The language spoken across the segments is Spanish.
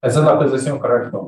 Esa es la posición correcta.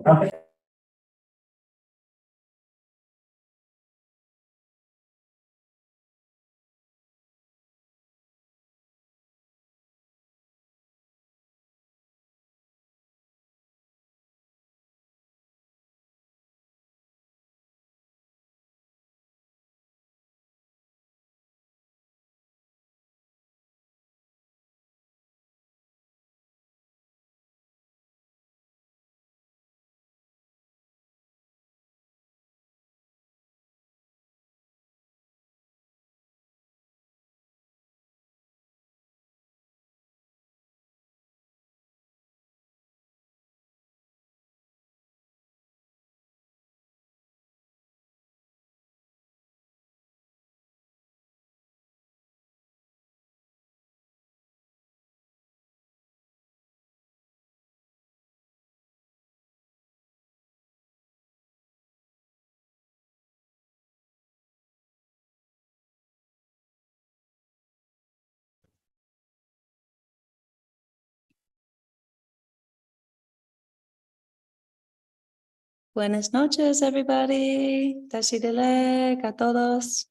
Buenas noches, everybody. Tashidilek a todos.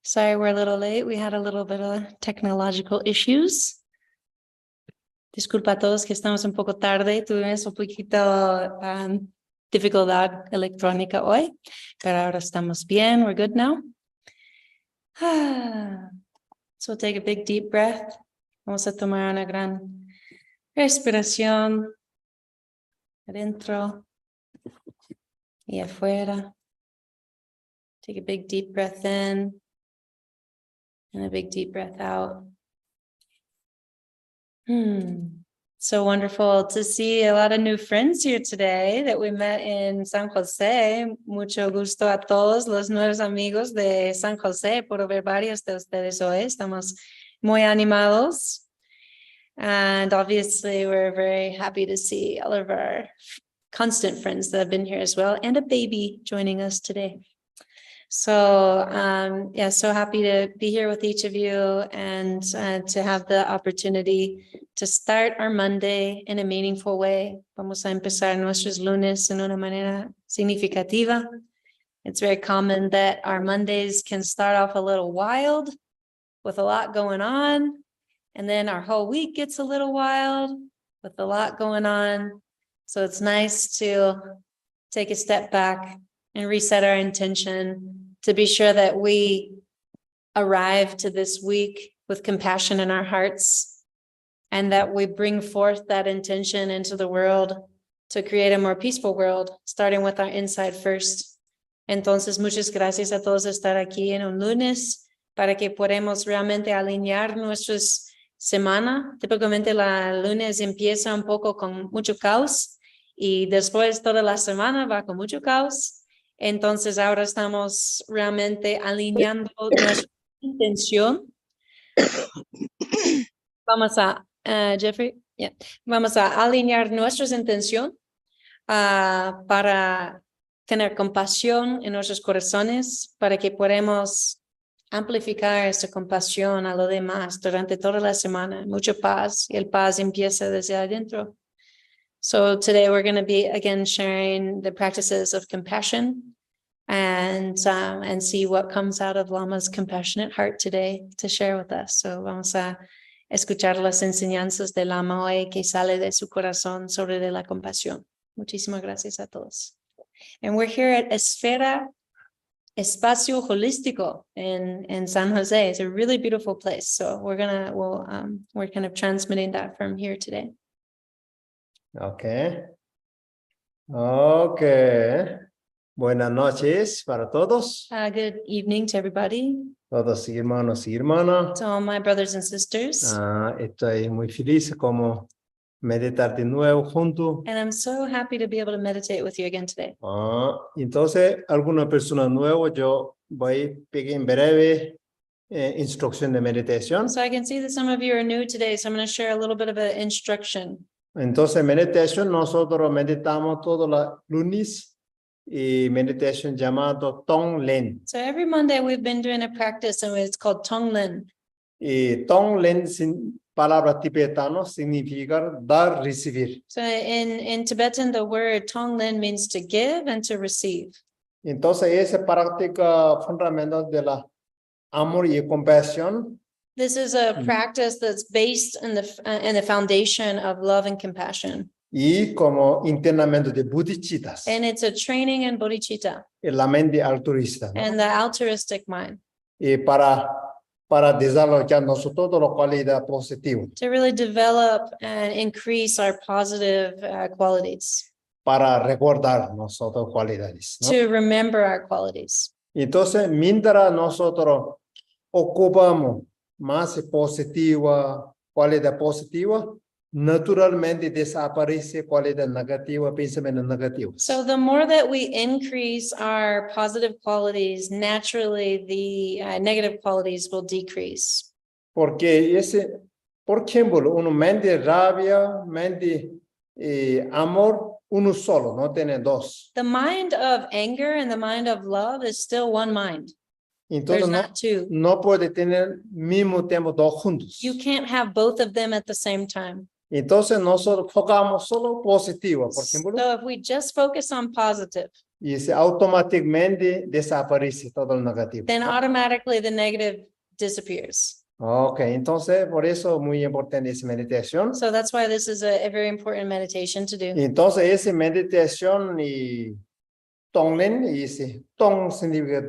Sorry we're a little late. We had a little bit of technological issues. Disculpa a todos que estamos un poco tarde. Tuvimos un poquito dificultad electrónica hoy, pero ahora estamos bien. We're good now. So take a big deep breath. Vamos a tomar una gran respiración adentro y afuera. Take a big deep breath in and a big deep breath out. So wonderful to see a lot of new friends here today that we met in San Jose. Mucho gusto a todos los nuevos amigos de San Jose por ver varios de ustedes hoy. Estamos muy animados. And obviously we're very happy to see all of our constant friends that have been here as well, and a baby joining us today. So yeah, so happy to be here with each of you and to have the opportunity to start our Monday in a meaningful way. Vamos a empezar nuestros lunes en una manera significativa. It's very common that our Mondays can start off a little wild with a lot going on, and then our whole week gets a little wild with a lot going on. So it's nice to take a step back and reset our intention to be sure that we arrive to this week with compassion in our hearts and that we bring forth that intention into the world to create a more peaceful world, starting with our inside first. Entonces, muchas gracias a todos estar aquí en un lunes para que podamos realmente alinear nuestras semana. Típicamente la lunes empieza un poco con mucho caos y después toda la semana va con mucho caos. Entonces ahora estamos realmente alineando nuestra intención. Vamos a, Jeffrey, vamos a alinear nuestra intención para tener compasión en nuestros corazones, para que podamos amplificar esa compasión a lo demás durante toda la semana. Mucha paz, y el paz empieza desde adentro. So today we're going to be again sharing the practices of compassion and see what comes out of Lama's compassionate heart today to share with us. So vamos a escuchar las enseñanzas de Lama hoy que sale de su corazón sobre de la compasión. Muchísimas gracias a todos. And we're here at Esfera Espacio Holístico in San Jose. It's a really beautiful place. So we're kind of transmitting that from here today. Okay. Buenas noches para todos. Good evening to everybody. Todos hermanos y hermanas. To all my brothers and sisters. Estoy muy feliz como meditar de nuevo junto. And I'm so happy to be able to meditate with you again today. Entonces, alguna persona nueva, yo voy a pedir en breve instrucción de meditación. So I can see that some of you are new today, so I'm going to share a little bit of an instruction. Entonces, meditación, nosotros meditamos todos los lunes y meditación llamado Tonglen. So every Monday we've been doing a practice and it's called Tonglen. Y Tonglen palabra tibetano significa dar, recibir. So in Tibetan, the word Tonglen means to give and to receive. Entonces, esa práctica fundamental de la amor y compasión This is a practice that's based in the foundation of love and compassion. y como internamiento de bodhicittas, And it's a training in bodhicitta en la mente altruista, ¿no? and the altruistic mind Y para desarrollar nosotros la cualidad positiva, to really develop and increase our positive qualities, para recordar nosotros cualidades, ¿no? to remember our qualities. Entonces, mientras nosotros ocupamos más positiva, cualidad positiva, naturalmente desaparece cualidad negativa, pensamientos negativos. So the more that we increase our positive qualities, naturally the negative qualities will decrease. Porque por ejemplo, uno mente rabia, mente amor, uno solo, no tiene dos. The mind of anger and the mind of love is still one mind. There's Entonces, not two. no puede tener mismo tiempo dos juntos. You can't have both of them at the same time. Entonces, nosotros enfocamos solo positivo, por ejemplo, So if we just focus on positive, y automáticamente desaparece todo el negativo. then automatically the negative disappears. Ok, entonces, por eso es muy importante esa meditación. So that's why this is a very important meditation to do. Entonces, esa meditación y Tonglen, y ese Tong significa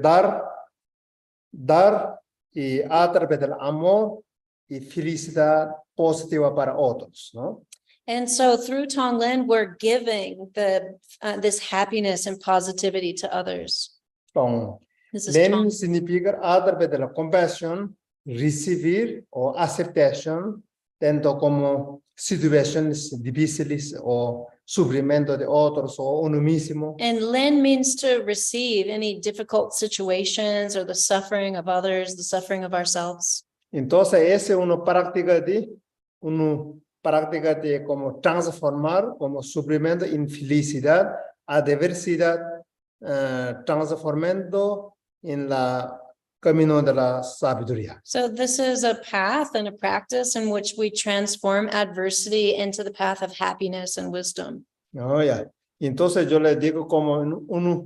dar y a través del amor y felicidad positiva para otros, ¿no? And so through Tonglen, we're giving this happiness and positivity to others. Tong. This is Len Tong. significa a través de la compasión, recibir o aceptación, tanto como situaciones difíciles o sufrimiento de otros o uno mismo. And Len means to receive any difficult situations or the suffering of others, the suffering of ourselves. Entonces, esa es una práctica de como transformar como sufrimiento en felicidad, a diversidad, transformando en la camino de la sabiduría. So this is a path and a practice in which we transform adversity into the path of happiness and wisdom. Oh, ya. Entonces yo les digo como una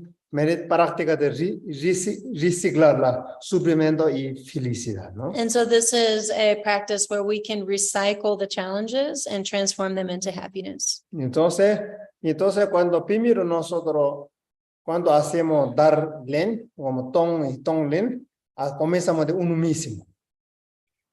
práctica de reciclar la sufrimiento y felicidad, ¿no? And so this is a practice where we can recycle the challenges and transform them into happiness. Entonces cuando primero nosotros, cuando hacemos dar len, como tong y tong len, comenzamos de uno mismo.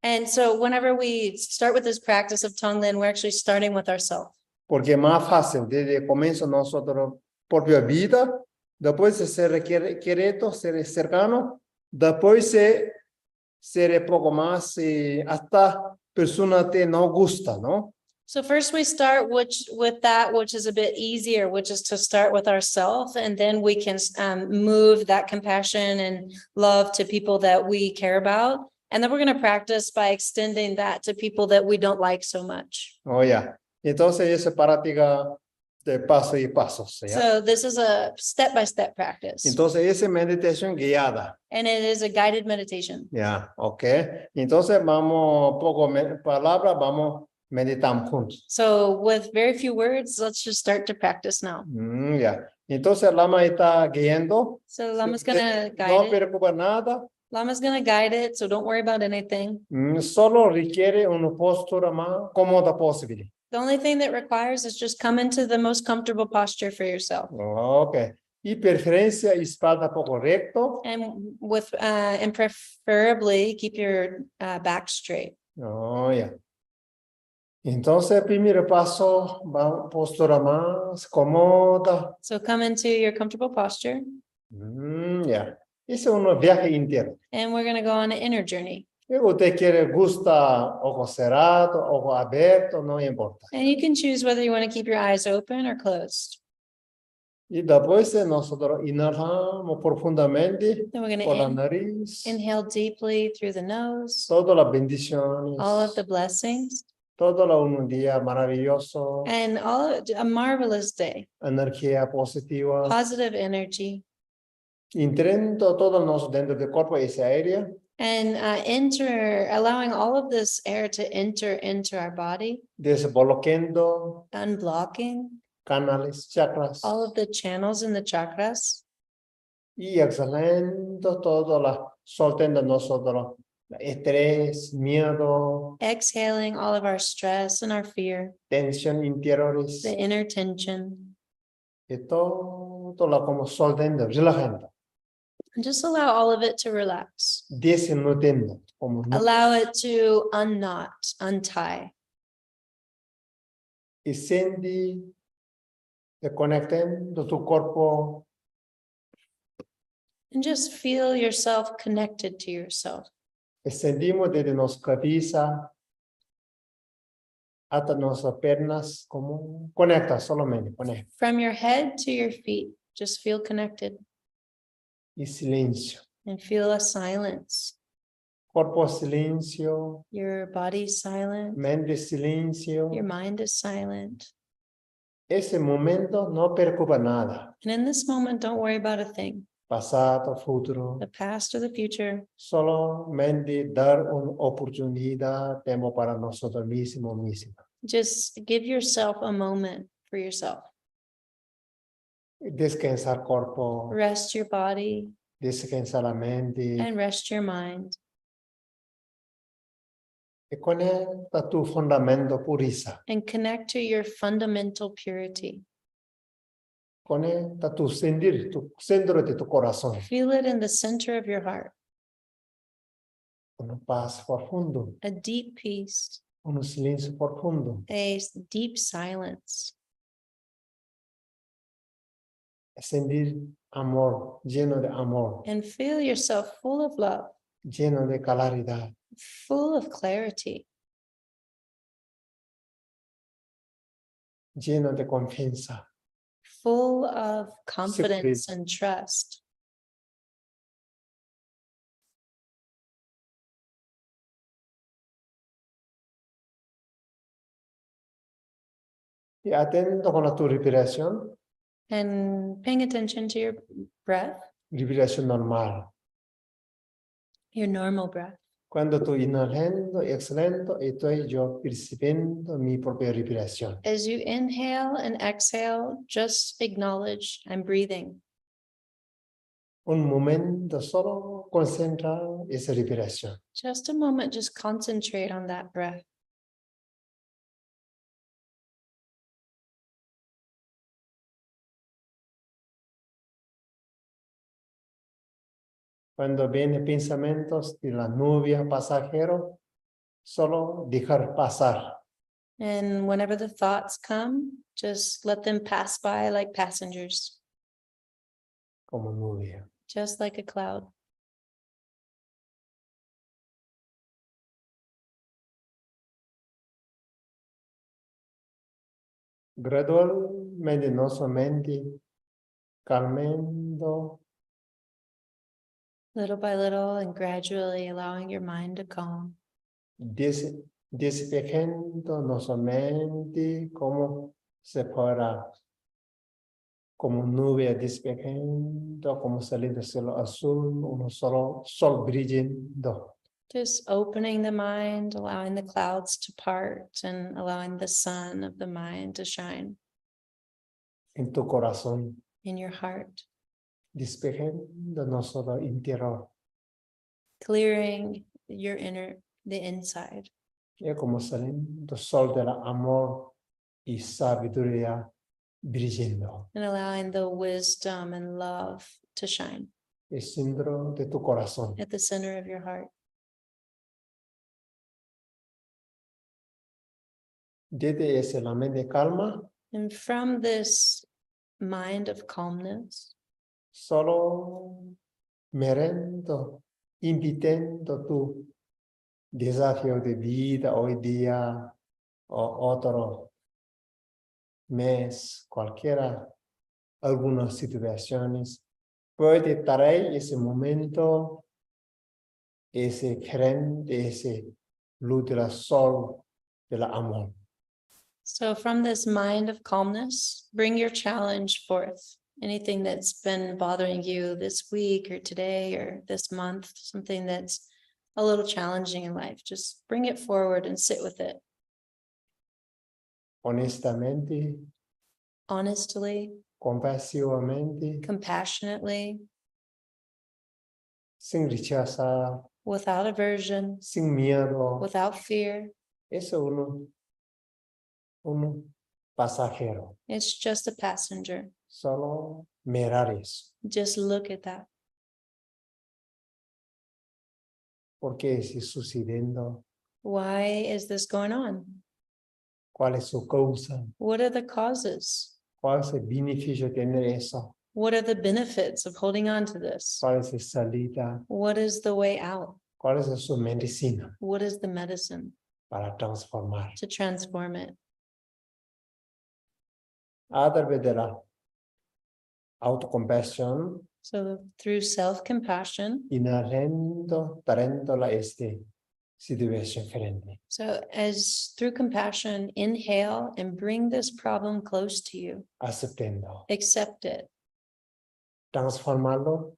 And so whenever we start with this practice of Tonglen, we're actually starting with ourselves. Porque es más fácil desde comienzo nosotros propia vida, después ser querido, ser cercano, después ser poco más hasta persona te no gusta, ¿no? So first we start with that which is a bit easier, which is to start with ourselves, and then we can move that compassion and love to people that we care about. And then we're going to practice by extending that to people that we don't like so much. Oh, ya. Entonces esa práctica de paso y pasos, ¿ya? So this is a step-by-step practice, Entonces esa meditación guiada, and it is a guided meditation. ya, ok. Entonces vamos palabras, vamos meditamos juntos. So with very few words, let's just start to practice now. Ya. Entonces Lama está guiando. So Lama's going to No guide it. preocupa nada. Lama's going to guide it, so don't worry about anything. Solo requiere una postura más cómoda posible. The only thing that requires is just come into the most comfortable posture for yourself. Ok. Y preferencia espalda poco recto. And preferably keep your back straight. Oh, ya. Entonces, primer paso, postura más cómoda. So come into your comfortable posture, Ya. Es un viaje interno. and we're going to go on an inner journey. Luego usted gusta ojo cerrado, ojo abierto, no importa. And you can choose whether you want to keep your eyes open or closed. Y después nosotros inhalamos profundamente Then we're going por la to nariz. inhale deeply through the nose, Todas las bendiciones. all of the blessings, Todo un día maravilloso. and a marvelous day, Energía positiva. positive energy. Entrando todo dentro del cuerpo esa aérea. And allowing all of this air to enter into our body, desbloqueando unblocking canales, chakras all of the channels in the chakras, y exhalando todo, soltando nosotros estrés, miedo, exhaling all of our stress and our fear, tensión interiores, the inner tension, y todo lo como soltando, relajando, and just allow all of it to relax. desnudando, como Allow it to unknot, untie, y sentí conectando tu cuerpo and just feel yourself connected to yourself. y sentimos desde nuestra cabeza hasta nuestras piernas como conecta solamente, conecta From your head to your feet, just feel connected y silencio, and feel a silence. cuerpo silencio, Your body's silent, mente silencio. your mind is silent. Ese momento no preocupa nada, And in this moment, don't worry about a thing, pasado, futuro, the past or the future. solamente dar una oportunidad, tiempo para nosotros mismos. Just give yourself a moment for yourself. Descansar cuerpo, Rest your body descansar la mente, and rest your mind. y conecta tu fundamento pureza, And connect to your fundamental purity. conecta tu sentir, tu centro de tu corazón, Feel it in the center of your heart, una paz profundo, a deep peace, un silencio profundo, a deep silence, sentir amor, lleno de amor, and feel yourself full of love, lleno de claridad, full of clarity, lleno de confianza. full of confidence Secret. and trust. Y atento con tu respiración, And paying attention to your breath, respiración normal. your normal breath. Cuando tú inhalando y exhalando, estoy yo percibiendo mi propia respiración. As you inhale and exhale, just acknowledge I'm breathing. Un momento solo concentra esa respiración. Just a moment, just concentrate on that breath. Cuando vienen pensamientos de la nube pasajero, solo dejar pasar. And whenever the thoughts come, just let them pass by like passengers, Como nube. just like a cloud. Gradualmente nuestra mente calmando, Little by little and gradually allowing your mind to calm. despejando nuestra mente como se fuera, como nube despejando, como saliendo del cielo azul, uno solo sol brillando. Just opening the mind, allowing the clouds to part and allowing the sun of the mind to shine En tu corazón, in your heart, despejando nuestro interior. clearing your the inside. Es como saliendo sol del amor y sabiduría brillando. And allowing the wisdom and love to shine El centro de tu corazón. at the center of your heart. Desde ese la mente calma, And from this mind of calmness, solo mirando, invitando tu desafío de vida hoy día o otro mes, cualquiera, algunas situaciones, puede traer ese momento, ese frente, ese luz del sol del amor. so from this mind of calmness, bring your challenge forth. Anything that's been bothering you this week or today or this month, something that's a little challenging in life, just bring it forward and sit with it honestamente, honestly, compasivamente, compassionately, sin rechazar, without aversion, sin miedo. without fear. Eso uno pasajero. It's just a passenger. Solo mirar eso. Just look at that. ¿Por qué está sucediendo? Why is this going on? ¿Cuál es su causa? What are the causes? ¿Cuál es el beneficio de tener eso? What are the benefits of holding on to this? ¿Cuál es la salida? What is the way out? ¿Cuál es su medicina What is the medicine para transformar? to transform it? A través de la autocompasión, So through self-compassion, inhalando, trayéndola a esta situación diferente. so as through compassion, inhale and bring this problem close to you. Aceptando. Accept it Transformarlo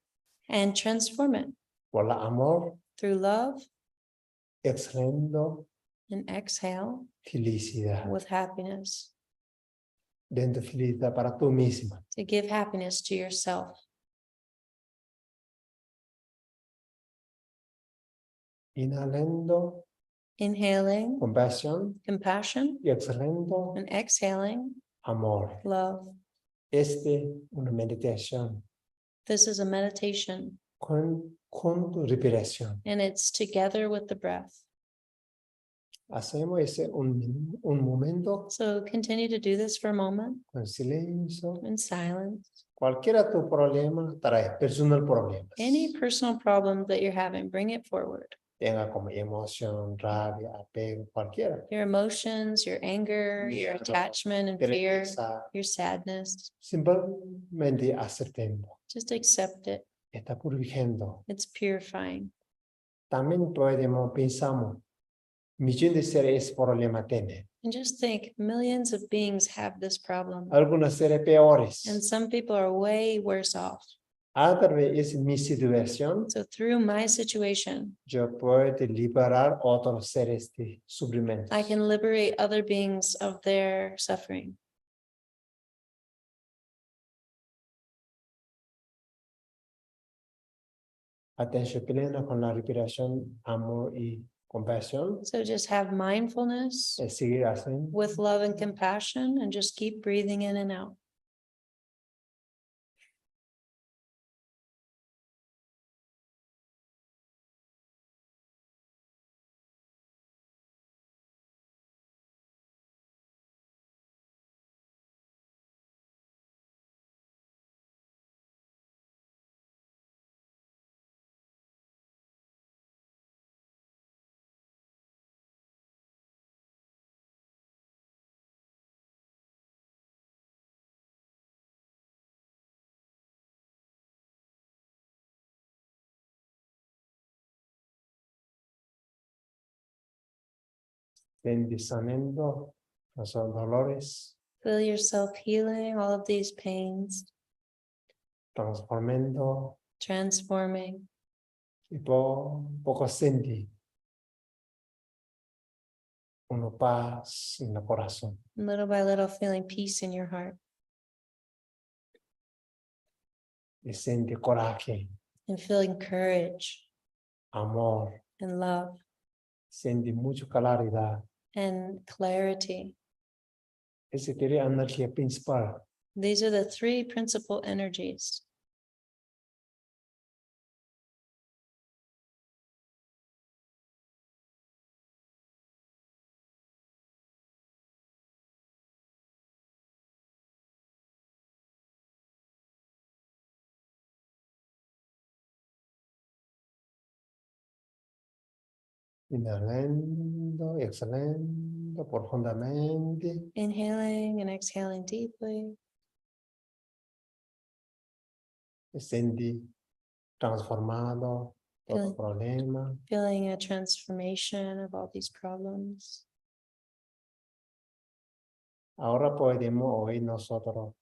and transform it por el amor, through love exhalando and exhale felicidad. with happiness, Dando felicidad para tú misma. to give happiness to yourself. Inhalando Inhaling compasión compassion y exhalando and exhaling amor. love. Una meditación This is a meditation con tu respiración. and it's together with the breath. Hacemos ese un momento So continue to do this for a moment con silencio. in silence. Cualquiera tu problema, trae personal problemas. Any personal problem that you're having, bring it forward. Tenga como emoción, rabia, apego, cualquiera. Your emotions, your anger, your Miedo, attachment and fear, Tristeza, your sadness, simplemente aceptando. just accept it. Está purificando. It's purifying. También podemos pensar, millones de seres problemas tienen. And just think, millions of beings have this problem. Algunos seres peores. And some people are way worse off. A través de mi situación, So through my situation, yo puedo liberar otros seres de sufrimiento. I can liberate other beings of their suffering. Atención plena con la respiración, amor y compasión. So just have mindfulness Es seguir haciendo. with love and compassion and just keep breathing in and out. Sanando los dolores, Feel yourself healing all of these pains, transformando transforming, y poco sentí una paz en el corazón. little by little feeling peace in your heart Y sentí coraje, and feeling courage amor, and love sentí mucha claridad. and clarity. Esa sería la energía principal. These are the three principal energies. Inhalando, exhalando profundamente. Inhaling and exhaling deeply, Me sentí transformado por el Feeling- problema. feeling a transformation of all these problems. Ahora podemos hoy nosotros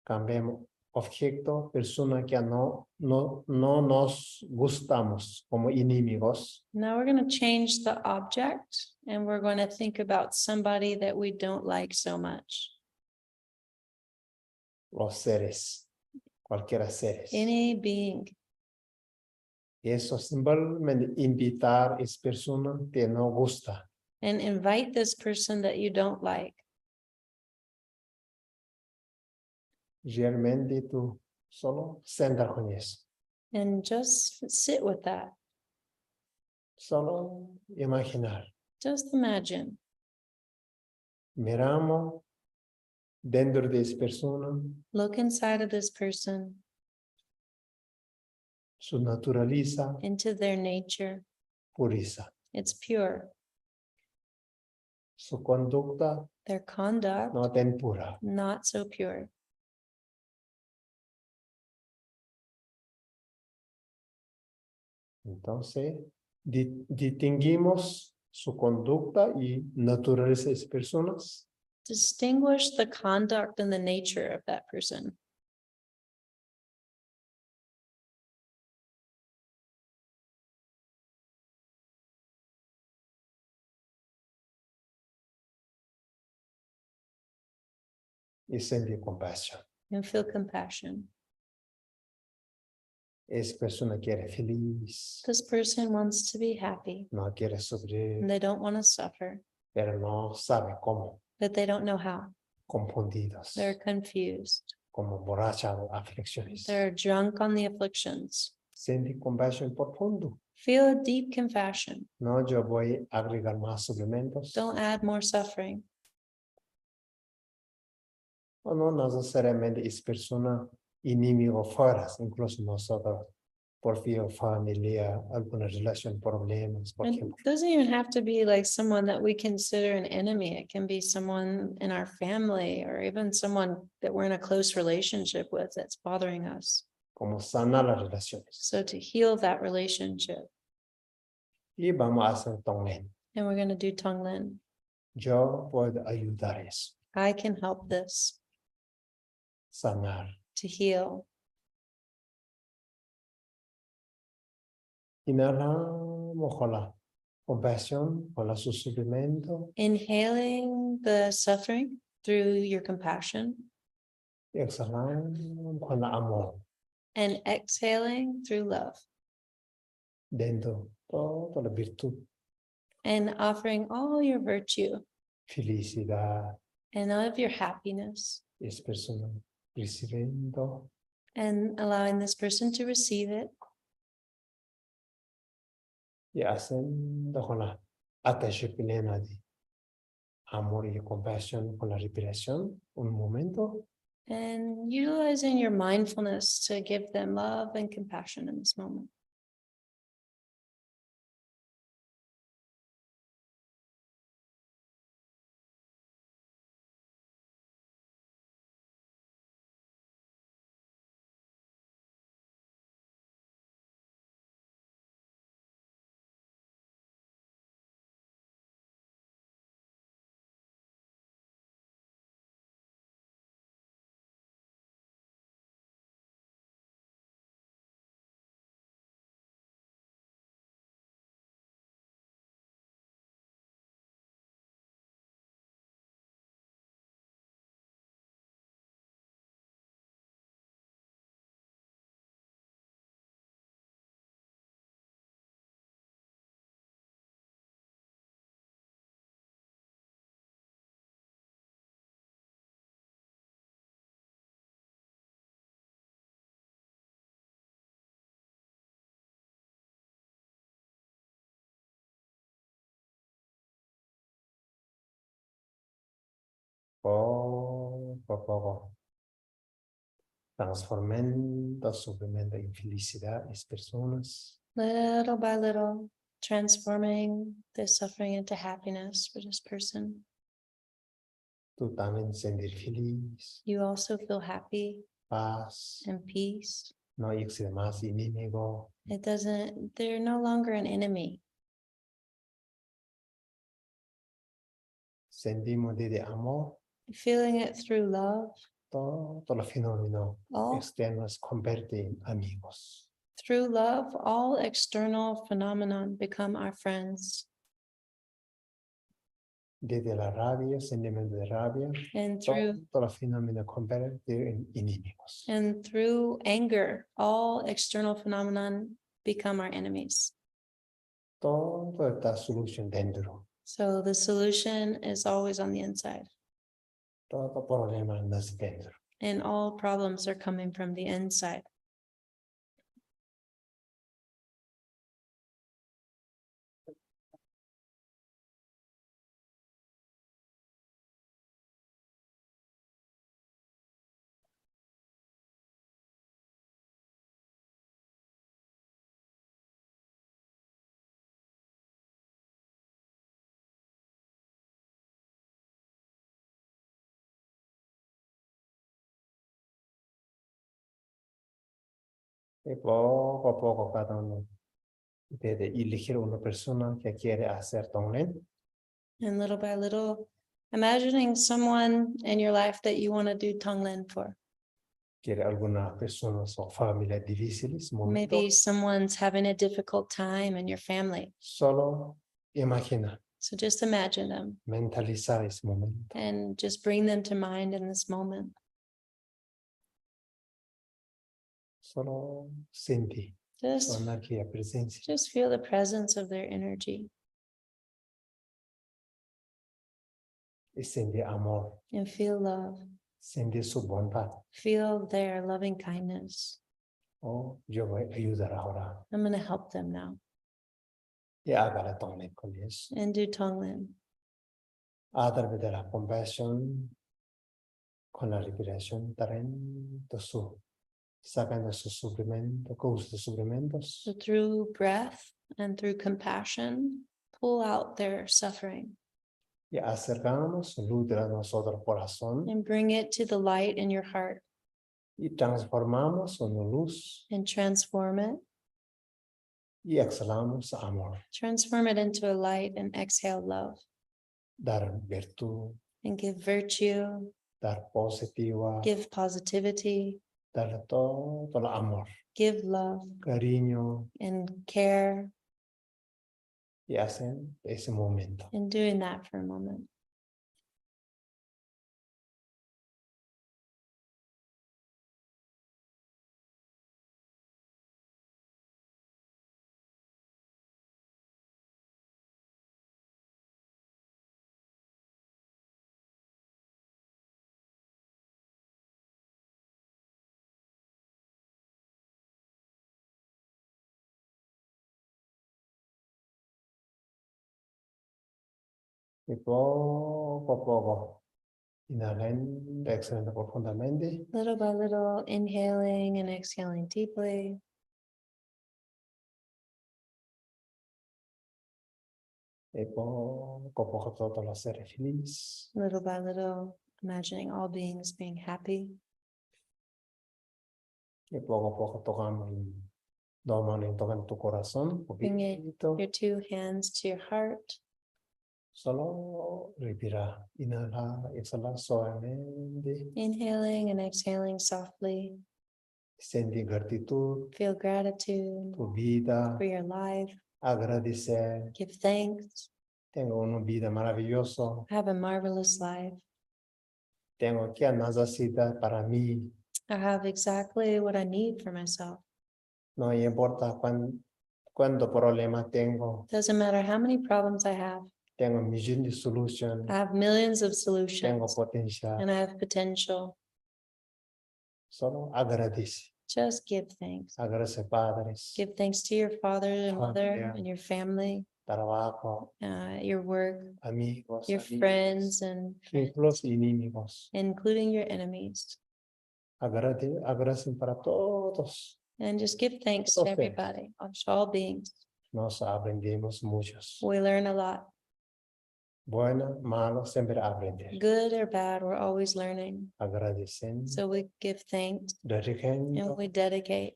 cambiamos objeto, persona que no nos gustamos como enemigos. Now we're going to change the object and we're going to think about somebody that we don't like so much. Los seres, cualquiera seres. Any being. Y eso simplemente invitar a esa persona que no gusta. And invite this person that you don't like. Realmente tú solo sentar con eso. And just sit with that. Solo imaginar. Just imagine. Miramos dentro de esa persona Look inside of this person, su naturaleza into their nature. pureza, It's pure. su conducta Their conduct, no tan pura. not so pure. Entonces, distinguimos su conducta y naturaleza de esas personas Distinguish the conduct and the nature of that person. y sentir compasión. And feel compassion. Esa persona quiere feliz, This person wants to be happy. no quiere sufrir, And they don't want to suffer, pero no sabe cómo, but they don't know how. confundidos, They're confused. como borrachos, aflicciones. They're drunk on the afflictions. Sentir compasión profundo. Feel a deep compassion. No, yo voy a agregar más suplementos. Don't add more suffering. O no necesariamente es persona enemigo fuera, incluso nosotros, por vía familia, alguna relación, problemas, por It ejemplo. doesn't even have to be like someone that we consider an enemy. It can be someone in our family or even someone that we're in a close relationship with that's bothering us. Como sanar las relaciones. So to heal that relationship, Y vamos a hacer Tonglen. and we're going to do Tonglen. Yo puedo ayudar eso, I can help this sanar. to heal. Inhalamos con la compasión, con el sufrimiento. Inhaling the suffering through your compassion Y exhalamos con el amor. and exhaling through love Dentro toda la virtud, and offering all your virtue felicidad, and all of your happiness es persona recibiendo. and allowing this person to receive it Y haciendo con la atención plena de amor y compasión con la respiración, un momento, and utilizing your mindfulness to give them love and compassion in this moment. poco a poco, transformando sufrimiento en felicidad las personas. Little by little, transforming this suffering into happiness for this person. Tú también sentir feliz, You also feel happy paz, and peace. no irse más enemigo. They're no longer an enemy. Sentimos desde amor, Feeling it through love, todos los fenómenos All externos convierten en amigos. through love, all external phenomenon become our friends. Desde la rabia, sentimiento de rabia, And through todos los fenómenos convierten en enemigos. and through anger, all external phenomenon become our enemies. Todo está solución dentro. So the solution is always on the inside, Todo problema nace dentro. and all problems are coming from the inside. Y poco a poco cada uno debe elegir una persona que quiere hacer Tonglen. And little by little, imagining someone in your life that you want to do Tonglen for. Quiere algunas personas o familias difíciles, Maybe momentos. someone's having a difficult time in your family. Solo imagina, So just imagine them mentalizar ese momento. and just bring them to mind in this moment. Solo sentir Just, su energía, presencia. just feel the presence of their energy Y sentir amor, and feel love. sentir su bondad. Feel their loving kindness. Oh, yo voy a ayudar ahora. I'm going to help them now Y haga la Tonglen con ellos. and do Tonglen. A través de la compasión, con la respiración, trayendo su, sacando su sufrimiento, sus sufrimientos. So through breath and through compassion, pull out their suffering Y acercamos luz de nuestro corazón and bring it to the light in your heart y transformamos una luz and transform it. y exhalamos amor, Transform it into a light and exhale love dar virtud, and give virtue, dar positiva, give positivity, dar todo el amor, give love cariño and care, y hacen ese momento. and doing that for a moment. Y poco a poco, inhalando, exhalando profundamente. Little by little, inhaling and exhaling deeply. Y poco a poco todos los seres felices. Little by little, imagining all beings being happy. Y poco a poco tocamos dos manos tocan tu corazón, Bring it, poquito. your two hands to your heart. Solo respira, inhala, exhala suavemente. Inhaling and exhaling softly. Sentir gratitud, Feel gratitude tu vida, for your life. agradecer. Give thanks. Tengo una vida maravillosa. Have a marvelous life. Tengo que necesidad para mí. I have exactly what I need for myself. No importa cuánto problema tengo. Doesn't matter how many problems I have. Tengo millones de soluciones. I have millions of Tengo solutions potencial. and I have potential. Solo agradece. Just give thanks. Agradece padres, Give thanks to your father and mother Familia. and your family, trabajo, your work, amigos, your amigas, friends, and los enemigos. including your enemies. Agradecen para todos. And just give thanks to Okay. everybody, to all beings. Nos aprendemos muchos. We learn a lot. Bueno, malo, siempre aprender. Good or bad, we're always learning. Agradecen, So we give thanks and dedicando. we dedicate.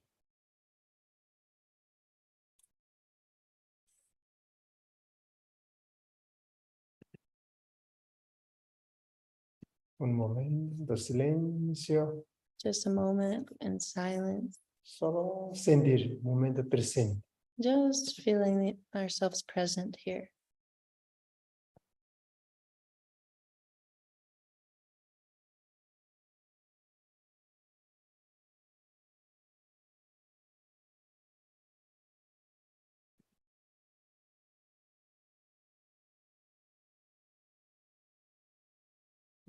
Un momento, silencio, Just a moment in silence, solo sentir, momento presente. just feeling ourselves present here.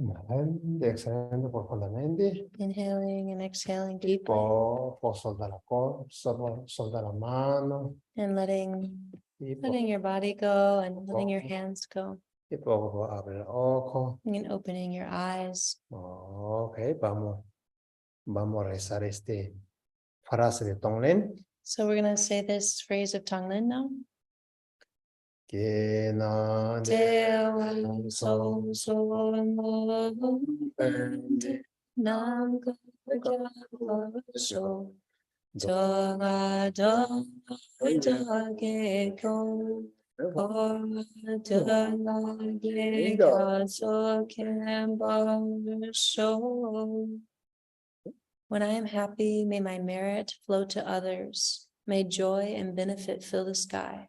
Inhalando, exhalando profundamente. Inhaling and exhaling deeply Poco, soltar la mano. and Y letting your body go and letting your hands go poco abre el ojo. and opening your eyes. Ok, vamos a rezar este frase de Tonglen. So we're going to say this phrase of Tonglen now. Que no Te so so nam ga so do ga do ge go do ge ga so can so. When I am happy, may my merit flow to others. May joy and benefit fill the sky.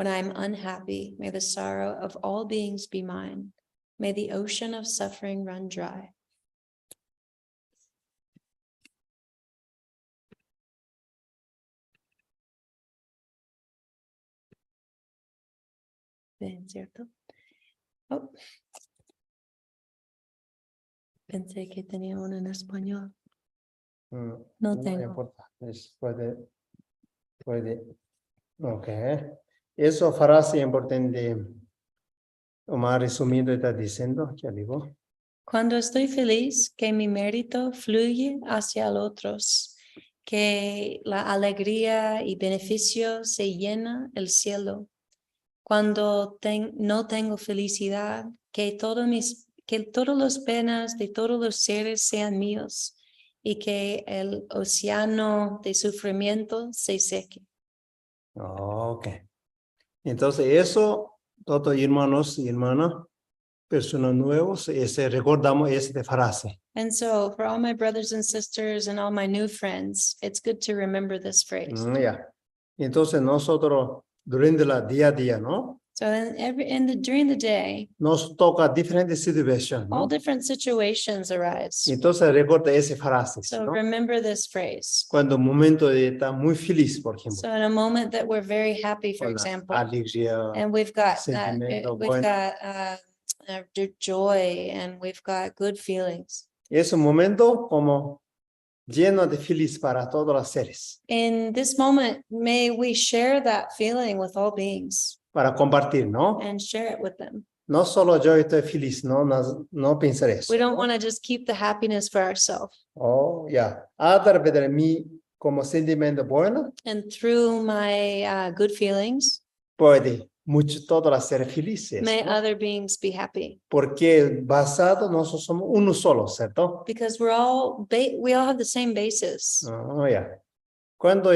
When I am unhappy, may the sorrow of all beings be mine. May the ocean of suffering run dry. Bien, ¿cierto? Oh. Pensé que tenía uno en español. No tengo. importa, puede. Ok. Eso frase importante. Omar resumido está diciendo, ya digo. Cuando estoy feliz, que mi mérito fluye hacia los otros, que la alegría y beneficio se llena el cielo. Cuando no tengo felicidad, que todas las penas de todos los seres sean míos y que el océano de sufrimiento se seque. Ok. Entonces eso, todos hermanos y hermanas, personas nuevos, recordamos esta frase. And so for all my brothers and sisters and all my new friends, it's good to remember this phrase. Ya. Entonces nosotros durante el día a día, ¿no? So during the day, Nos toca diferentes situaciones, all ¿no? different situations arise. Entonces recuerda esa frase, So ¿no? remember this phrase. Cuando un momento de estar muy feliz, por ejemplo, So in a moment that we're very happy, for con la example, alegría, and we've got sentimiento bueno. Joy and we've got good feelings. Es un momento como lleno de feliz para todos los seres, In this moment, may we share that feeling with all beings para compartir, ¿no? and share it with them. No solo yo estoy feliz, no pensar eso. We don't want to just keep the happiness for ourselves. Oh, ya. A través de mí como sentimiento bueno, And through my good feelings, puede todos los seres felices, may ¿no? other beings be happy. Porque basado nosotros somos uno solo, ¿cierto? Because we all have the same basis. Oh, ya. Cuando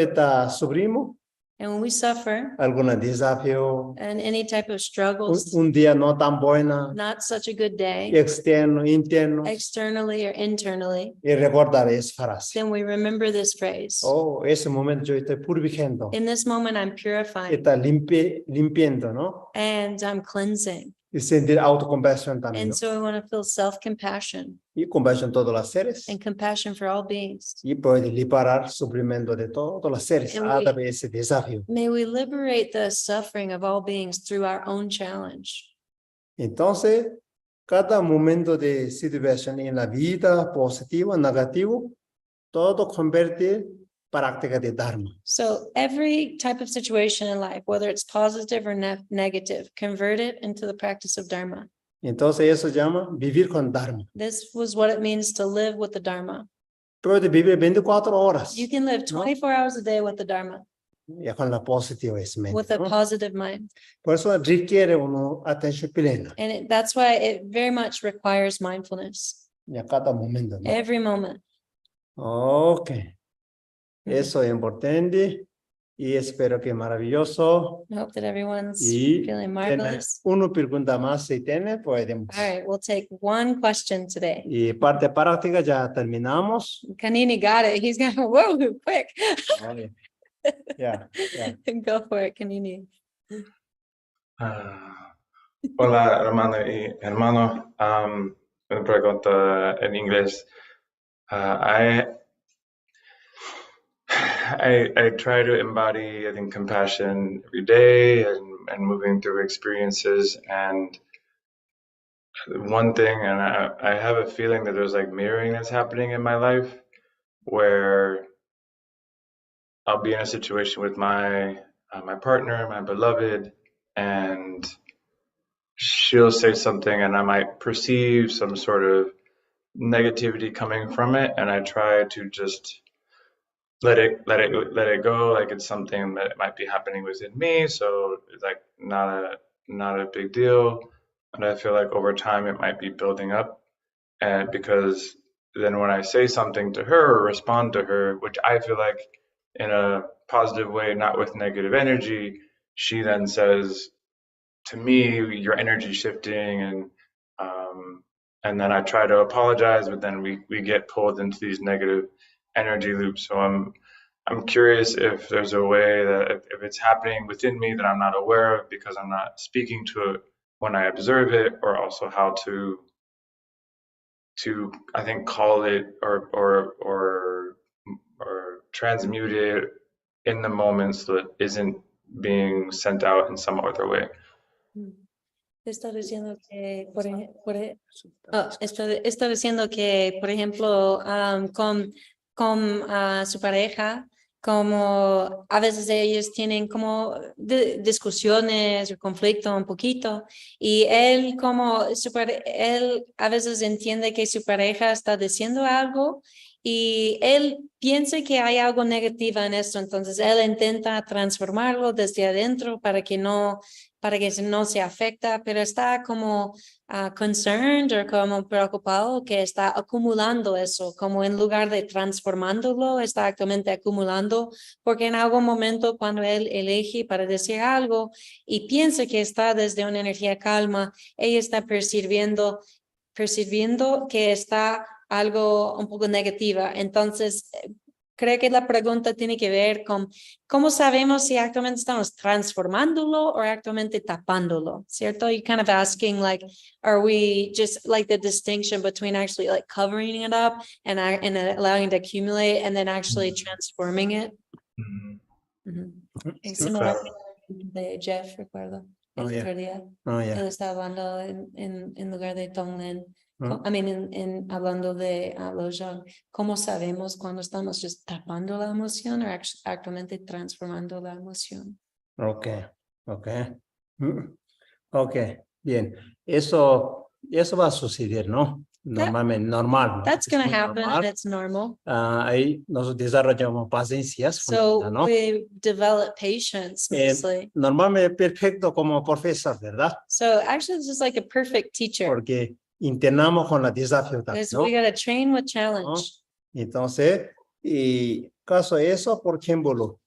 sufrimos And when we suffer algún desafío, and any type of struggles, un día no tan buena, not such a good day, externo, interno, externally or internally, y recordar esa frase. then we remember this phrase. Oh, ese momento yo estoy purificando, In this moment, I'm purifying está limpiando, ¿no? and I'm cleansing. Y sentir autocompasión también, And ¿no? so I want to feel self-compassion Y compasión todos los seres. and compassion for all beings. Y puede liberar sufrimiento de todos los seres And a we- través de ese desafío. May we liberate the suffering of all beings through our own challenge. Entonces, cada momento de situación en la vida, positivo, negativo, todo convierte práctica de Dharma. So every type of situation in life, whether it's positive or negative, convert it into the practice of Dharma. Entonces, eso se llama vivir con Dharma. This was what it means to live with the Dharma. Puede vivir 24 horas You can live 24 hours a day with the Dharma, ya con la positiva mente, with a ¿no? positive mind. Por eso requiere una atención plena And that's why it very much requires mindfulness a cada momento, ¿no? every moment. Ok. Eso es importante. Y espero que maravilloso. I hope that everyone's Y feeling tiene marvelous. una pregunta más si tiene, podemos. All right, we'll take one question today. Y parte práctica ya terminamos. Kanini got it. He's gonna, whoa, quick. Ya, ya. Go for it, Kanini. Hola, hermano y hermano. Una pregunta en inglés. I try to embody, I think, compassion every day and moving through experiences. And one thing, and I have a feeling that there's like mirroring that's happening in my life where I'll be in a situation with my partner, my beloved, and she'll say something and I might perceive some sort of negativity coming from it, and I try to just let it go, like it's something that might be happening within me, so it's like not a big deal. And I feel like over time it might be building up, and because then when I say something to her or respond to her, which I feel like in a positive way, not with negative energy, she then says to me, your energy shifting, and then I try to apologize, but then we get pulled into these negative energy loops. So I'm curious if there's a way that if it's happening within me that I'm not aware of because I'm not speaking to it when I observe it, or also how to I think call it or transmute it in the moment so that it isn't being sent out in some other way. Está diciendo que, está diciendo que, por ejemplo, con su pareja, como a veces ellos tienen como discusiones o conflicto un poquito, y él él a veces entiende que su pareja está diciendo algo y él piensa que hay algo negativo en esto, entonces él intenta transformarlo desde adentro para que no se afecta, pero está como concerned o como preocupado que está acumulando eso, como en lugar de transformándolo, está actualmente acumulando, porque en algún momento cuando él elige para decir algo y piensa que está desde una energía calma, ella está percibiendo que está algo un poco negativa. Entonces, creo que la pregunta tiene que ver con cómo sabemos si actualmente estamos transformándolo o actualmente tapándolo, ¿cierto? You're kind of asking like, are we just like the distinction between actually like covering it up and allowing it to accumulate and then actually transforming it? Es similar de Jeff, recuerdo. El otro día. Él estaba hablando en lugar de Tonglen. I mean, hablando de Lojong, ¿cómo sabemos cuando estamos just tapando la emoción o actualmente transformando la emoción? Okay. Bien. Eso va a suceder, ¿no? Normalmente, normal. That's going to happen, and it's normal. Ahí nos desarrollamos paciencias. So ¿no? we develop patience, mostly. Normalmente perfecto como profesor, ¿verdad? So actually, it's just like a perfect teacher. Porque intentamos con la desafío también, ¿no? We got to train with challenge. ¿No? Entonces, y caso eso, por ejemplo,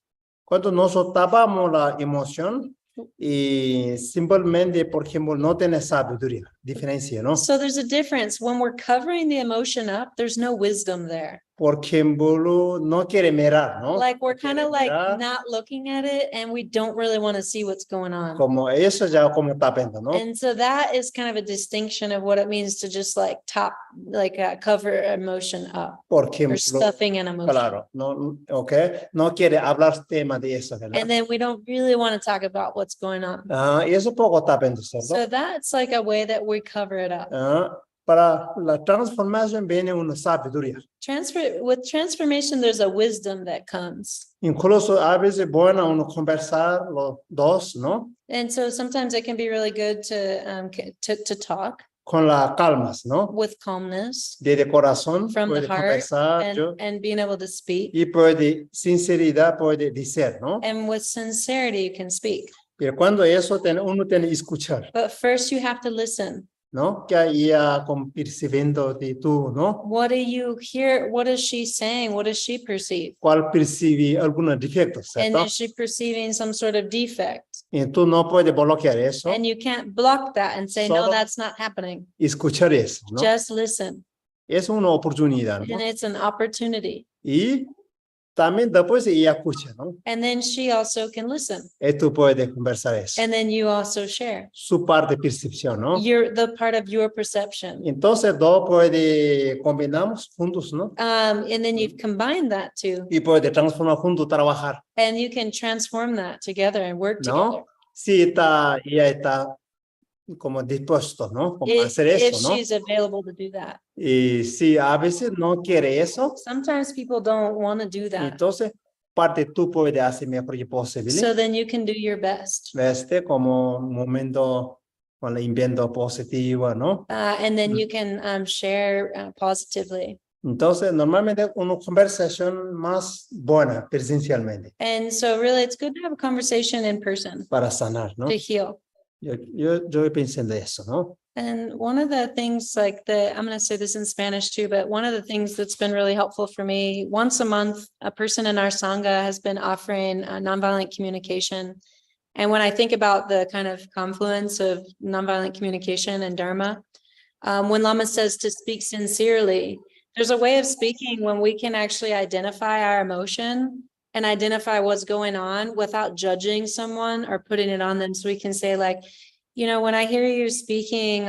cuando nosotros tapamos la emoción y simplemente, por ejemplo, no tiene sabiduría, diferencia, ¿no? So there's a difference. When we're covering the emotion up, there's no wisdom there. Por ejemplo, no quiere mirar, ¿no? Like we're kind of like not looking at it and we don't really want to see what's going on. Como eso ya como tapando, ¿no? And so that is kind of a distinction of what it means to just like cover emotion up. Por ejemplo, or stuffing an emotion. Claro, no, okay, no quiere hablar tema de eso, ¿verdad? And then we don't really want to talk about what's going on. Y eso poco tapando, ¿cierto? So that's like a way that we cover it up. Para la transformación viene una sabiduría. With transformation, there's a wisdom that comes. Incluso a veces bueno uno conversar los dos, ¿no? And so sometimes it can be really good to talk. Con la calmas, ¿no? With calmness. De corazón. From the heart and being able to speak. Y puede sinceridad puede decir, ¿no? And with sincerity you can speak. Pero cuando eso uno tiene que escuchar. But first you have to listen. ¿no? Que ella con percibiendo de tú, ¿no? What do you hear? What is she saying? What does she perceive? ¿Cuál percibe algunos defectos, And ¿cierto? is she perceiving some sort of defect? Y tú no puedes bloquear eso, And you can't block that and say, no, Solo- that's not happening. escuchar eso, ¿no? Just listen. Es una oportunidad, ¿no? And it's an opportunity. Y también después ella escucha, ¿no? And then she also can listen. Y tú puedes conversar eso. And then you also share. Su parte de percepción, ¿no? You're the part of your perception. Entonces, dos puede combinamos juntos, ¿no? And then you combine that too. Y puede transformar juntos, trabajar, And you can transform that together and work together. ¿no? Si ella está como dispuesto, ¿no? Como If hacer eso, ¿no? she's available to do that. Y si a veces no quiere eso, Sometimes people don't want to do that. entonces parte tú puedes hacer mejor que posible. So then you can do your best. Como un momento con el invento positivo, ¿no? And then you can share positively. Entonces, normalmente una conversación más buena presencialmente And so really it's good to have a conversation in person para sanar, ¿no? to heal. Yo pensé en eso, ¿no? And one of the things I'm going to say this in Spanish too, but one of the things that's been really helpful for me, once a month, a person in our Sangha has been offering nonviolent communication. And when I think about the kind of confluence of nonviolent communication and Dharma, when Lama says to speak sincerely, there's a way of speaking when we can actually identify our emotion and identify what's going on without judging someone or putting it on them. So we can say like, you know, when I hear you speaking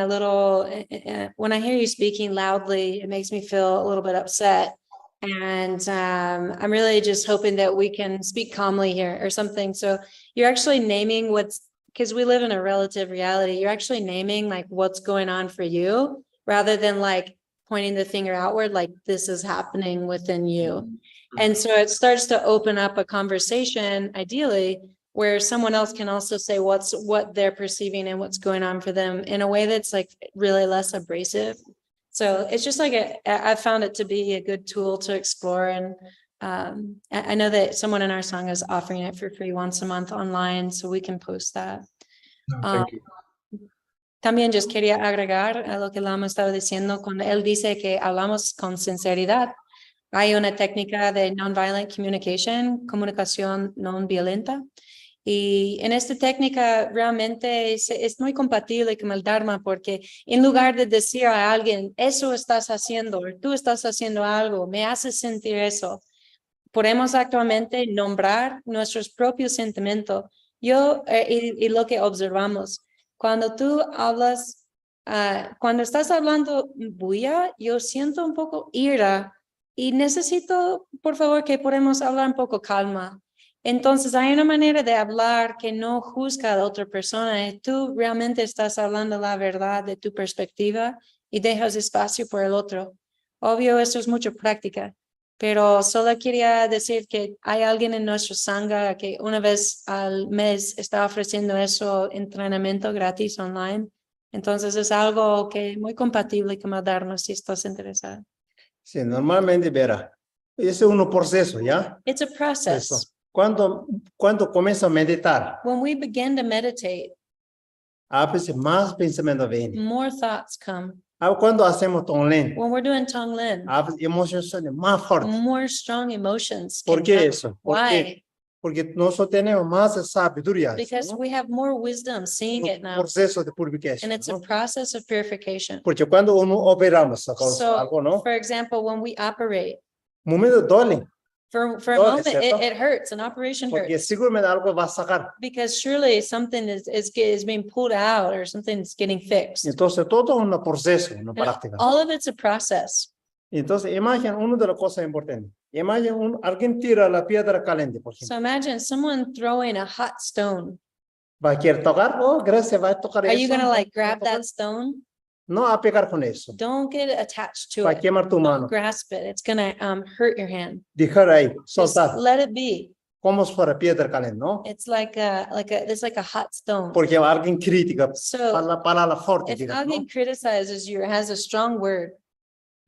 when I hear you speaking loudly, it makes me feel a little bit upset. And I'm really just hoping that we can speak calmly here or something. So you're actually naming because we live in a relative reality, you're actually naming like what's going on for you rather than like pointing the finger outward, like this is happening within you. And so it starts to open up a conversation, ideally, where someone else can also say what they're perceiving and what's going on for them in a way that's like really less abrasive. So it's just like I found it to be a good tool to explore. And I know that someone in our Sangha is offering it for free once a month online, so we can post that. No, thank you. También yo quería agregar a lo que Lama estaba diciendo cuando él dice que hablamos con sinceridad. Hay una técnica de nonviolent communication, comunicación no violenta. Y en esta técnica realmente es muy compatible con el Dharma porque en lugar de decir a alguien, eso estás haciendo, tú estás haciendo algo, me haces sentir eso, podemos actualmente nombrar nuestros propios sentimientos. Y lo que observamos, cuando tú hablas, cuando estás hablando bulla, yo siento un poco ira y necesito, por favor, que podamos hablar un poco calma. Entonces hay una manera de hablar que no juzga a la otra persona. Tú realmente estás hablando la verdad de tu perspectiva y dejas espacio por el otro. Obvio, esto es mucha práctica, pero solo quería decir que hay alguien en nuestro Sangha que una vez al mes está ofreciendo eso, entrenamiento gratis online. Entonces es algo que es muy compatible con darnos si estás interesado. Sí, normalmente, verá, ese es un proceso, ¿ya? It's a process. Eso. Cuando comienza a meditar, When we begin to meditate, a veces más pensamiento viene. more thoughts come. Cuando hacemos Tonglen, When we're doing Tonglen, a veces emociones son más fuertes. more strong emotions. ¿Por can qué come. eso? Why? Porque nosotros tenemos más sabiduría. Because ¿no? we have more wisdom seeing it now. Proceso de purificación. And it's a ¿no? process of purification. Porque cuando uno operamos So, algo, ¿no? for example, when we operate, Momento duele, for a Duele, moment, ¿cierto? it hurts. An operation porque hurts. seguramente algo va a sacar. Because surely something is being pulled out or something's getting fixed. Entonces, todo es un proceso, una And práctica. all of it's a process. Entonces, imagina una de las cosas importantes. Imagina alguien tira la piedra caliente, por So ejemplo. imagine someone throwing a hot stone. Va a querer tocar, gracias, va a tocar Are you eso. gonna like grab that stone? No a pegar con eso. Don't get attached to Va a it. quemar tu Don't mano. grasp it. It's gonna hurt your hand. Dejar ahí, Just soltar. let it be. Como si fuera piedra caliente, ¿no? It's like a hot stone. Porque alguien critica, So palabra fuerte, if digamos, ¿no? alguien criticizes you or has a strong word,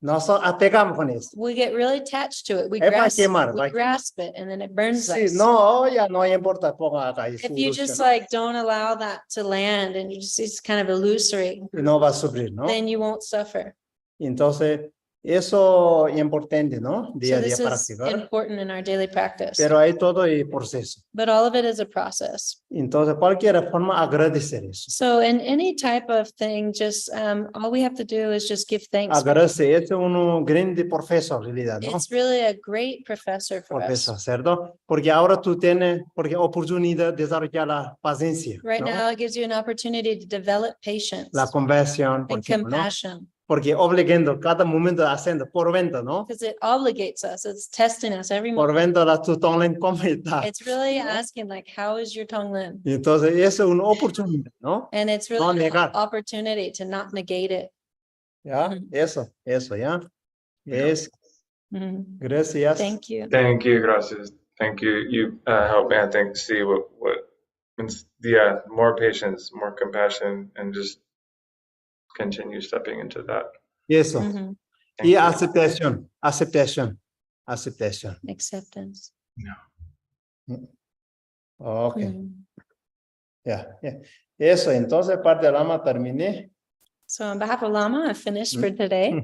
Nos apegamos con eso. We get really attached to it. We Va a quemar, va a- grasp it, and then it burns Sí, us. no, ya no importa, ponga acá y If you just solución, like don't allow that to land and you just it's kind of illusory, y no va a sufrir, ¿no? then you won't suffer. Entonces, eso es importante, ¿no? Día So a día this is practicar, important in our daily practice. pero hay todo el proceso. But all of it is a process. Entonces, cualquier forma, agradecer eso. So in any type of thing, just all we have to do is just give thanks. Agradecer, este es un grande profesor, en realidad, ¿no? It's really a great professor for Profesor, us. ¿cierto? Porque ahora tú tienes, porque oportunidad de desarrollar la paciencia, Right ¿no? now, it gives you an opportunity to develop patience La conversión, por and ejemplo, ¿no? compassion, Porque obligando cada momento haciendo por venta, ¿no? because it obligates us. It's testing us every Por moment. venta la tu tongue cómo está. It's really asking, like, how is your tongue limb? Y entonces, eso es una oportunidad, ¿no? And it's No really an negar. opportunity to not negate it. ¿Ya? Ujú. Eso, ¿ya? Es, Mhm. gracias. Thank you. Thank you, gracias. Thank you. You help me, I think, see what yeah, more patience, more compassion, and just continue stepping into that. Eso. Mhm. Thank Y you. aceptación. Acceptance. Ok, Mhm. ya. Eso, entonces, parte del Lama terminé. So on behalf of Lama, I finished for today.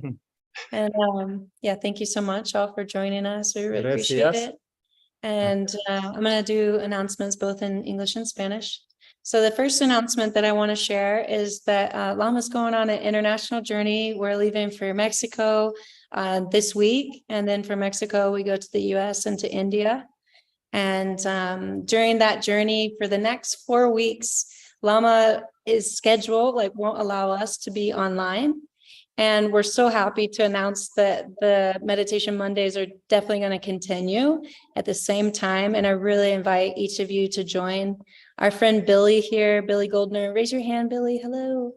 And yeah, thank you so much all for joining us. We really appreciate Gracias. it. And I'm going to do announcements both in English and Spanish. So the first announcement that I want to share is that Lama's going on an international journey. We're leaving for Mexico this week. And then from Mexico, we go to the US and to India. And during that journey for the next 4 weeks, Lama is scheduled, like won't allow us to be online. And we're so happy to announce that the Meditation Mondays are definitely going to continue at the same time. And I really invite each of you to join. Our friend Billy here, Billy Goldner, raise your hand, Billy. Hello.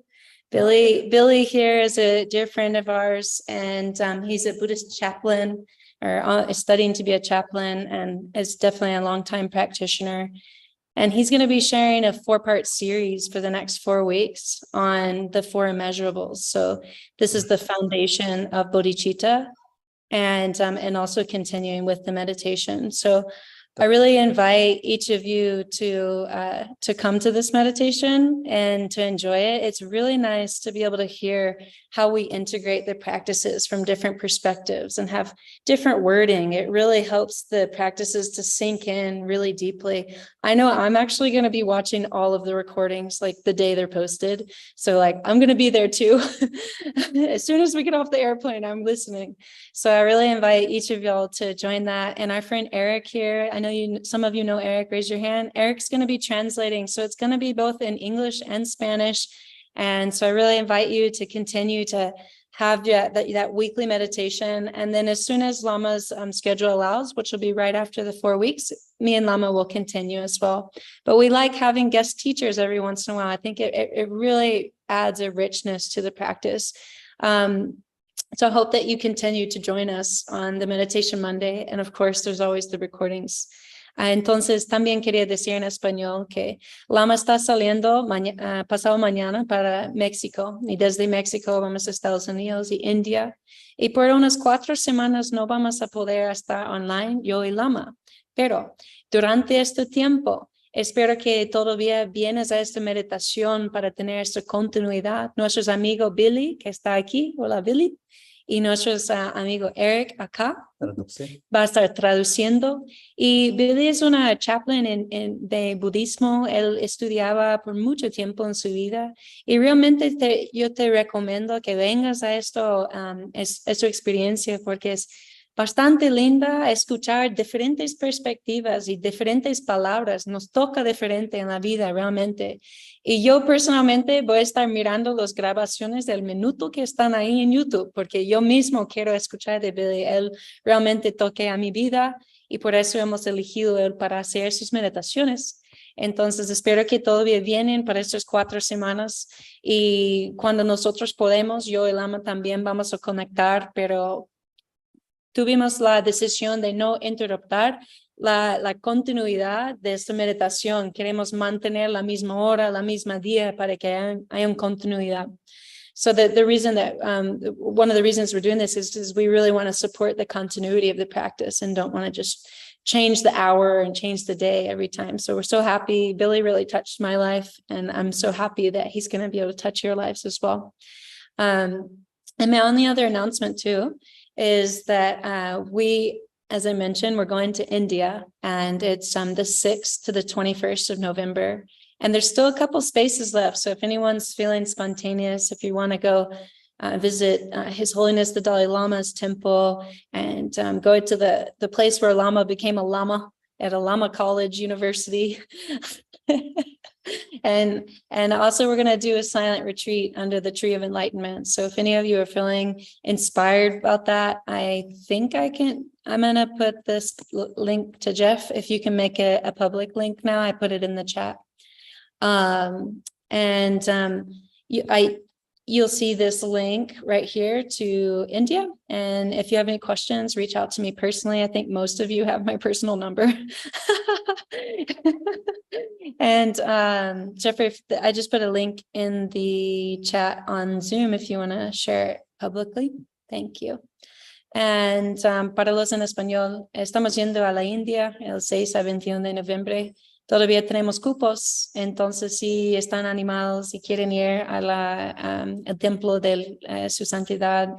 Billy here is a dear friend of ours, and he's a Buddhist chaplain or is studying to be a chaplain, and is definitely a longtime practitioner. And he's going to be sharing a 4-part series for the next 4 weeks on the 4 immeasurables. So this is the foundation of bodhicitta, and also continuing with the meditation. So I really invite each of you to come to this meditation and to enjoy it. It's really nice to be able to hear how we integrate the practices from different perspectives and have different wording. It really helps the practices to sink in really deeply. I know I'm actually going to be watching all of the recordings like the day they're posted. So like I'm going to be there too. As soon as we get off the airplane, I'm listening. So I really invite each of y'all to join that. And our friend Eric here, I know some of you know Eric, raise your hand. Eric's going to be translating. So it's going to be both in English and Spanish. And so I really invite you to continue to have that weekly meditation. And then as soon as Lama's schedule allows, which will be right after the 4 weeks, me and Lama will continue as well. But we like having guest teachers every once in a while. I think it really adds a richness to the practice. So I hope that you continue to join us on the Meditation Monday. And of course, there's always the recordings. Entonces, también quería decir en español que Lama está saliendo pasado mañana para México, y desde México vamos a Estados Unidos y India. Y por unas 4 semanas no vamos a poder estar online, yo y Lama. Pero durante este tiempo, espero que todavía vienes a esta meditación para tener esta continuidad. Nuestros amigos Billy, que está aquí, hola Billy, y nuestros amigo Eric acá, va a estar traduciendo. Y Billy es una chaplain de budismo. Él estudiaba por mucho tiempo en su vida. Y realmente yo te recomiendo que vengas a esta experiencia, porque es bastante linda escuchar diferentes perspectivas y diferentes palabras. Nos toca diferente en la vida realmente. Y yo personalmente voy a estar mirando las grabaciones del minuto que están ahí en YouTube, porque yo mismo quiero escuchar de Billy. Él realmente toca a mi vida y por eso hemos elegido él para hacer sus meditaciones. Entonces espero que todavía vienen para estas 4 semanas, y cuando nosotros podemos, yo y Lama también vamos a conectar, pero tuvimos la decisión de no interrumpir la continuidad de esta meditación. Queremos mantener la misma hora, la misma día, para que haya una continuidad. So the reason that one of the reasons we're doing this is we really want to support the continuity of the practice and don't want to just change the hour and change the day every time. So we're so happy. Billy really touched my life, and I'm so happy that he's going to be able to touch your lives as well. And my only other announcement too is that we, as I mentioned, we're going to India, and it's the 6th to the 21st of November. And there's still a couple spaces left. So if anyone's feeling spontaneous, if you want to go visit His Holiness the Dalai Lama's temple and go to the place where Lama became a Lama at a Lama College University. And also we're going to do a silent retreat under the Tree of Enlightenment. So if any of you are feeling inspired about that, I think I'm going to put this link to Jeff. If you can make it a public link now, I put it in the chat. You'll see this link right here to India. And if you have any questions, reach out to me personally. I think most of you have my personal number. And Jeffrey, I just put a link in the chat on Zoom if you want to share it publicly. Thank you. And para los en español, estamos yendo a la India el 6 a 21 de noviembre. Todavía tenemos cupos, entonces si están animados y quieren ir al templo de su santidad,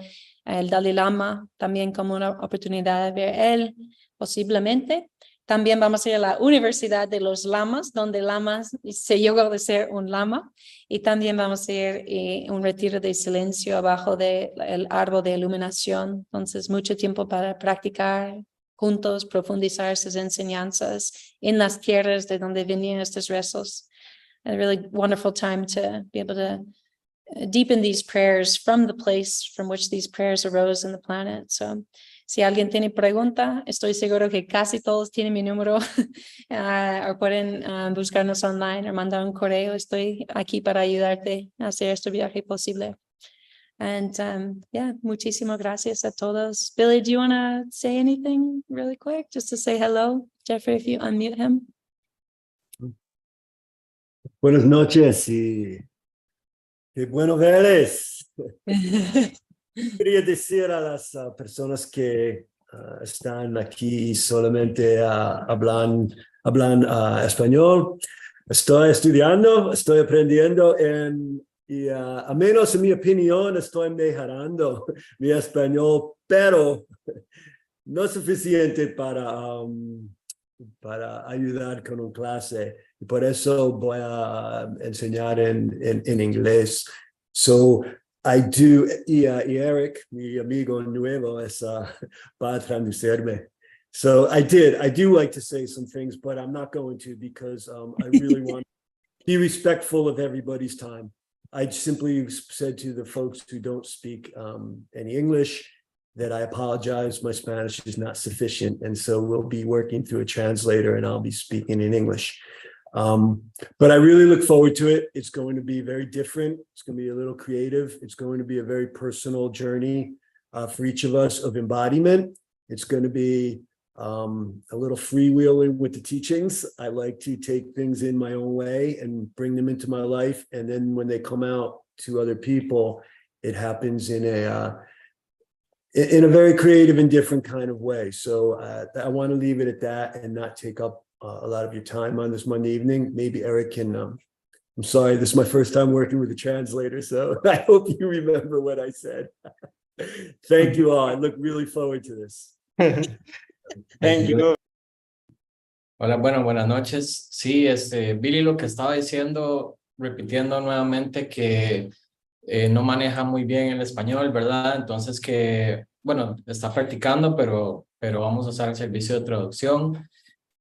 el Dalai Lama, también como una oportunidad de ver él, posiblemente. También vamos a ir a la Universidad de los Lamas, donde Lamas se llegó a ser un lama. Y también vamos a ir a un retiro de silencio abajo del árbol de iluminación. Entonces, mucho tiempo para practicar juntos, profundizar sus enseñanzas en las tierras de donde venían estos rezos. A really wonderful time to be able to deepen these prayers from the place from which these prayers arose in the planet. So, si alguien tiene pregunta, estoy seguro que casi todos tienen mi número o pueden buscarnos online o mandar un correo. Estoy aquí para ayudarte a hacer este viaje posible. And yeah, muchísimas gracias a todos. Billy, do you want to say anything really quick, just to say hello? Jeffrey, if you unmute him. Buenas noches y qué bueno verles. Quería decir a las personas que están aquí y solamente hablan español. Estoy estudiando, estoy aprendiendo y a menos en mi opinión estoy mejorando mi español, pero no es suficiente para ayudar con una clase. Y por eso voy a enseñar en inglés. So I do, y Eric, mi amigo nuevo, va a traducirme. So I do like to say some things, but I'm not going to because I really want to be respectful of everybody's time. I simply said to the folks who don't speak any English that I apologize, my Spanish is not sufficient. And so we'll be working through a translator and I'll be speaking in English. But I really look forward to it. It's going to be very different. It's going to be a little creative. It's going to be a very personal journey for each of us of embodiment. It's going to be a little freewheeling with the teachings. I like to take things in my own way and bring them into my life. And then when they come out to other people, it happens in a very creative and different kind of way. So I want to leave it at that and not take up a lot of your time on this Monday evening. Maybe Eric can, I'm sorry, this is my first time working with a translator, so I hope you remember what I said. Thank you all. I look really forward to this. Thank you. Hola, bueno, buenas noches. Sí, Billy lo que estaba diciendo, repitiendo nuevamente que no maneja muy bien el español, ¿verdad? Entonces que, bueno, está practicando, pero vamos a usar el servicio de traducción.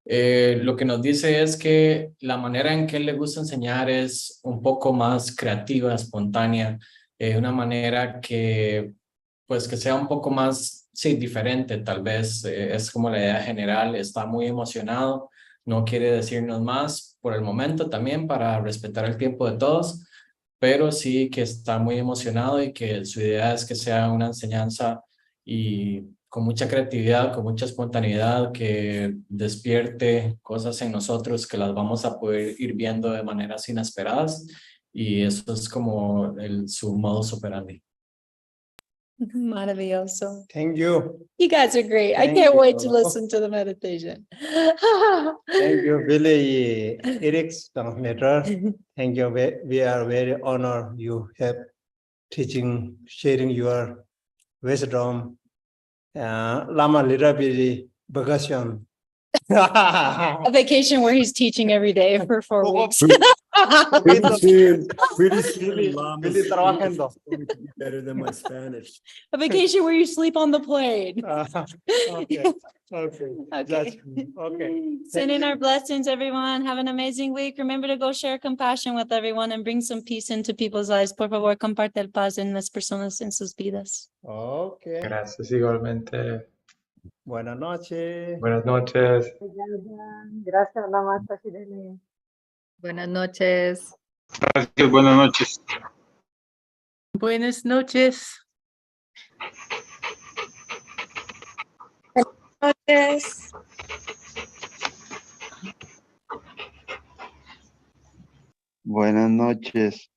Lo que nos dice es que la manera en que él le gusta enseñar es un poco más creativa, espontánea, una manera que, pues, que sea un poco más, sí, diferente, tal vez, es como la idea general. Está muy emocionado, no quiere decirnos más por el momento también para respetar el tiempo de todos, pero sí que está muy emocionado y que su idea es que sea una enseñanza y con mucha creatividad, con mucha espontaneidad, que despierte cosas en nosotros que las vamos a poder ir viendo de maneras inesperadas y eso es como su modus operandi. Maravilloso. Thank you. You guys are great. I Thank can't wait to you. listen to the meditation. Thank you, Billy, Eric, translator. Thank you. We are very honored you have teaching, sharing your wisdom. Lama Lirabiri vacation. A vacation where he's teaching every day for 4 weeks. Pretty soon, Billy, Lama's Billy trabajando. going to be better than my Spanish. A vacation where you sleep on the plane. Okay, okay, that's, Okay. okay. Send in our blessings, everyone. Have an amazing week. Remember to go share compassion with everyone and bring some peace into people's lives. Por favor, comparte el paz en las personas en sus vidas. Okay, Gracias igualmente. buenas noches. Buenas noches. Gracias, Namaste, Shirley. Buenas noches. Gracias, buenas noches. Buenas noches. Noches. Buenas noches.